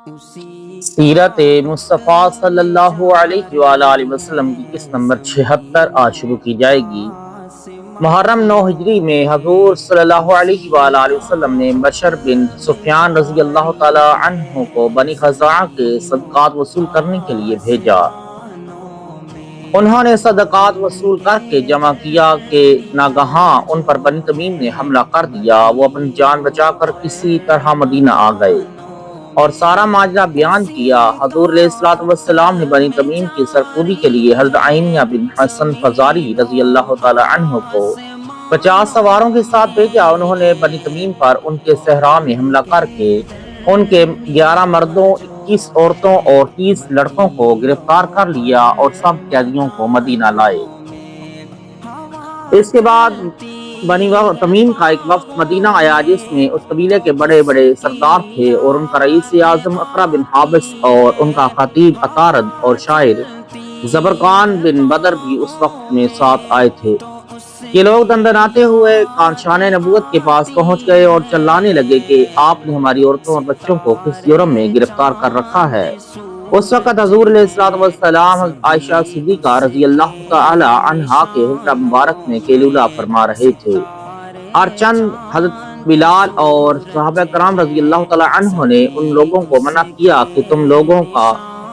سیرت مصطفیٰ صلی اللہ علیہ وآلہ وسلم کی قسط نمبر 76 آج شروع کی جائے گی۔ محرم 9 ہجری میں حضور صلی اللہ علیہ وآلہ وسلم نے بشر بن سفیان رضی اللہ تعالی عنہ کو بنی خزاعہ کے صدقات وصول کرنے کے لیے بھیجا۔ انہوں نے صدقات وصول کر کے جمع کیا کہ ناگہاں ان پر بنی تمیم نے حملہ کر دیا۔ وہ اپنی جان بچا کر کسی طرح مدینہ آ گئے اور سارا ماجرا بیان کیا۔ حضور علیہ الصلوۃ والسلام نے بنی تمیم کی سرکوبی کے لیے حضرت عینیہ بن حسن فزاری رضی اللہ تعالی عنہ کو 50 سواروں کے ساتھ بھیجا۔ انہوں نے بنی تمیم پر ان کے صحرا میں حملہ کر کے ان کے 11 مردوں، 21 عورتوں اور 30 لڑکوں کو گرفتار کر لیا اور سب قیدیوں کو مدینہ لائے۔ اس کے بعد بنی تمیم کا ایک وفد مدینہ آیا جس میں اس قبیلے کے بڑے بڑے سردار تھے اور ان کا رئیس اعظم اقرا بن حابس اور ان کا خطیب عطارد اور شاعر زبرقان بن بدر بھی اس وقت میں ساتھ آئے تھے۔ یہ لوگ دندناتے ہوئے کانشان نبوت کے پاس پہنچ گئے اور چلانے لگے کہ آپ نے ہماری عورتوں اور بچوں کو کس جرم میں گرفتار کر رکھا ہے۔ اس وقت حضور علیہ الصلوۃ والسلام عائشہ صدیقہ رضی اللہ تعالی عنہا کے حجرہ مبارک میں قیلولہ فرما رہے تھے اور چند حضرت بلال اور صحابہ کرام رضی اللہ تعالی عنہ نے ان لوگوں کو منع کیا کہ تم لوگوں کا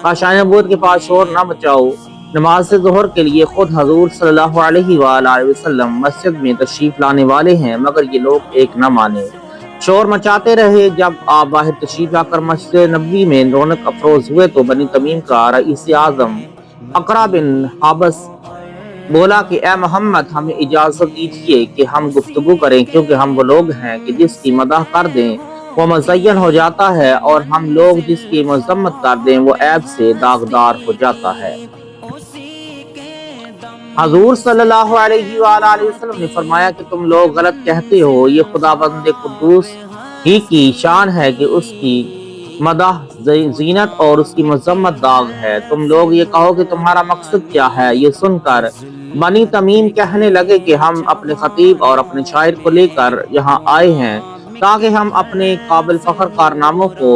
کانشان نبوت کے پاس شور نہ مچاؤ۔ نماز ظہر کے لیے خود حضور صلی اللہ علیہ وآلہ وسلم مسجد میں تشریف لانے والے ہیں مگر یہ لوگ ایک نہ مانے، شور مچاتے رہے۔ جب آپ باہر تشریف لا کر مسجد نبوی میں رونق افروز ہوئے تو بنی تمیم کا رئیس اعظم اقرا بن حابس بولا کہ اے محمد، ہمیں اجازت دیجیے کہ ہم گفتگو کریں، کیونکہ ہم وہ لوگ ہیں کہ جس کی مدح کر دیں وہ مزین ہو جاتا ہے اور ہم لوگ جس کی مذمت کر دیں وہ عیب سے داغدار ہو جاتا ہے۔ حضور صلی اللہ علیہ وآلہ وسلم نے فرمایا کہ تم لوگ غلط کہتے ہو، یہ خداوند قدوس ہی کی شان ہے کہ اس کی مدح زینت اور اس کی مذمت داغ ہے۔ تم لوگ یہ کہو کہ تمہارا مقصد کیا ہے۔ یہ سن کر بنی تمیم کہنے لگے کہ ہم اپنے خطیب اور اپنے شاعر کو لے کر یہاں آئے ہیں تاکہ ہم اپنے قابل فخر کارناموں کو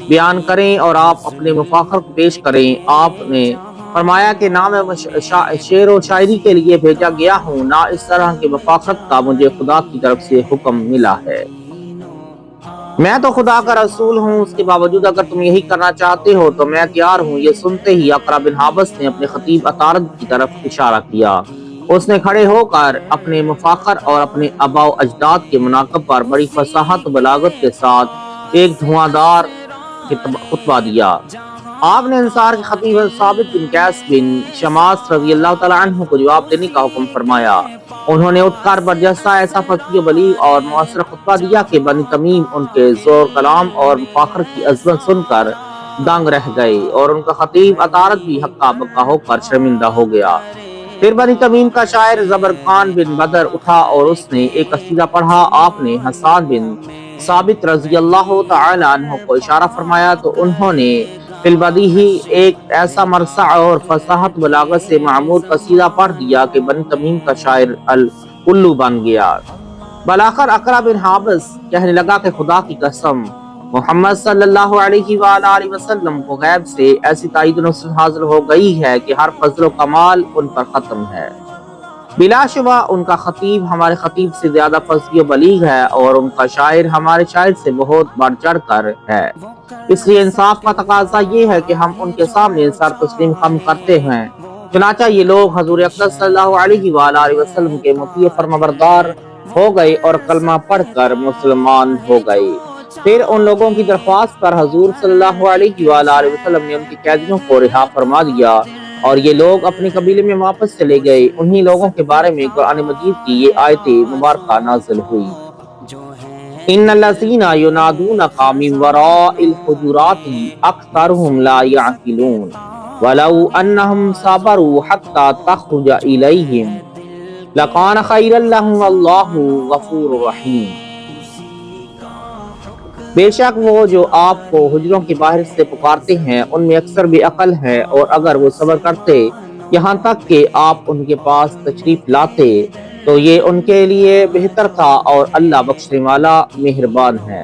بیان کریں اور آپ اپنے مفاخر کو پیش کریں۔ آپ نے فرمایا کہ نہ میں شعر و شاعری کے لیے بھیجا گیا ہوں، نہ اس طرح کے مفاخرت کا مجھے خدا کی طرف سے حکم ملا ہے۔ میں تو خدا کا رسول ہوں، اس کے باوجود اگر تم یہی کرنا چاہتے ہو تو میں تیار ہوں۔ یہ سنتے ہی اقرا بن حابس نے اپنے خطیب عطارد کی طرف اشارہ کیا۔ اس نے کھڑے ہو کر اپنے مفاخر اور اپنے آباء و اجداد کے مناقب پر بڑی فصاحت و بلاغت کے ساتھ ایک دھواں خطبہ دیا۔ آپ نے انصار کے خطیب ثابت بن قیس بن شماس رضی اللہ تعالی عنہ کو جواب دینے کا حکم فرمایا۔ انہوں نے اٹھ کر برجستہ ایسا فصیح و بلیغ اور مؤثر خطبہ دیا کہ بنی تمیم ان کے زور کلام اور مفاخر کی عظمت سن کر دنگ رہ گئے اور ان کا خطیب عطارد بھی ہکا بکا ہو کر شرمندہ ہو گیا۔ پھر بنی تمیم کا شاعر زبرقان بن بدر اٹھا اور اس نے ایک قصیدہ پڑھا۔ آپ نے حسان بن ثابت رضی اللہ تعالی عنہ کو اشارہ فرمایا تو انہوں نے فی البدیہی ایک ایسا مرصع اور فصاحت بلاغت سے معمور قصیدہ پڑھ دیا کہ بنی تمیم کا شاعر الو بن گیا۔ بالآخر اقرا بن حابس کہنے لگا کہ خدا کی قسم، محمد صلی اللہ علیہ وآلہ وسلم کو غیب سے ایسی تائید و نصرت حاصل ہو گئی ہے کہ ہر فضل و کمال ان پر ختم ہے۔ بلا شبہ ان کا خطیب ہمارے خطیب سے زیادہ فصیح و بلیغ ہے اور ان کا شاعر ہمارے شاعر سے بہت بڑھ چڑھ کر ہے۔ اس لیے انصاف کا تقاضا یہ ہے کہ ہم ان کے سامنے سر تسلیم خم کرتے ہیں۔ چنانچہ یہ لوگ حضور اقدس صلی اللہ علیہ وآلہ وسلم کے مطیع فرمانبردار ہو گئے اور کلمہ پڑھ کر مسلمان ہو گئے۔ پھر ان لوگوں کی درخواست پر حضور صلی اللہ علیہ وآلہ وسلم نے ان کے قیدیوں کو رہا فرما دیا اور یہ لوگ اپنے قبیلے میں واپس چلے گئے۔ انہی لوگوں کے بارے میں قرآن مجید کی یہ آیت مبارکہ نازل ہوئی۔ ان الذین ینادونک من وراء الحجرات اکثرهم لا یعقلون ولو انہم صبروا حتی تخرج الیہم لکان خیرا لہم واللہ غفور رحیم۔ بے شک وہ جو آپ کو حجروں کے باہر سے پکارتے ہیں ان میں اکثر بے عقل ہیں، اور اگر وہ صبر کرتے یہاں تک کہ آپ ان کے پاس تشریف لاتے تو یہ ان کے لیے بہتر تھا، اور اللہ بخشنے والا مہربان ہے۔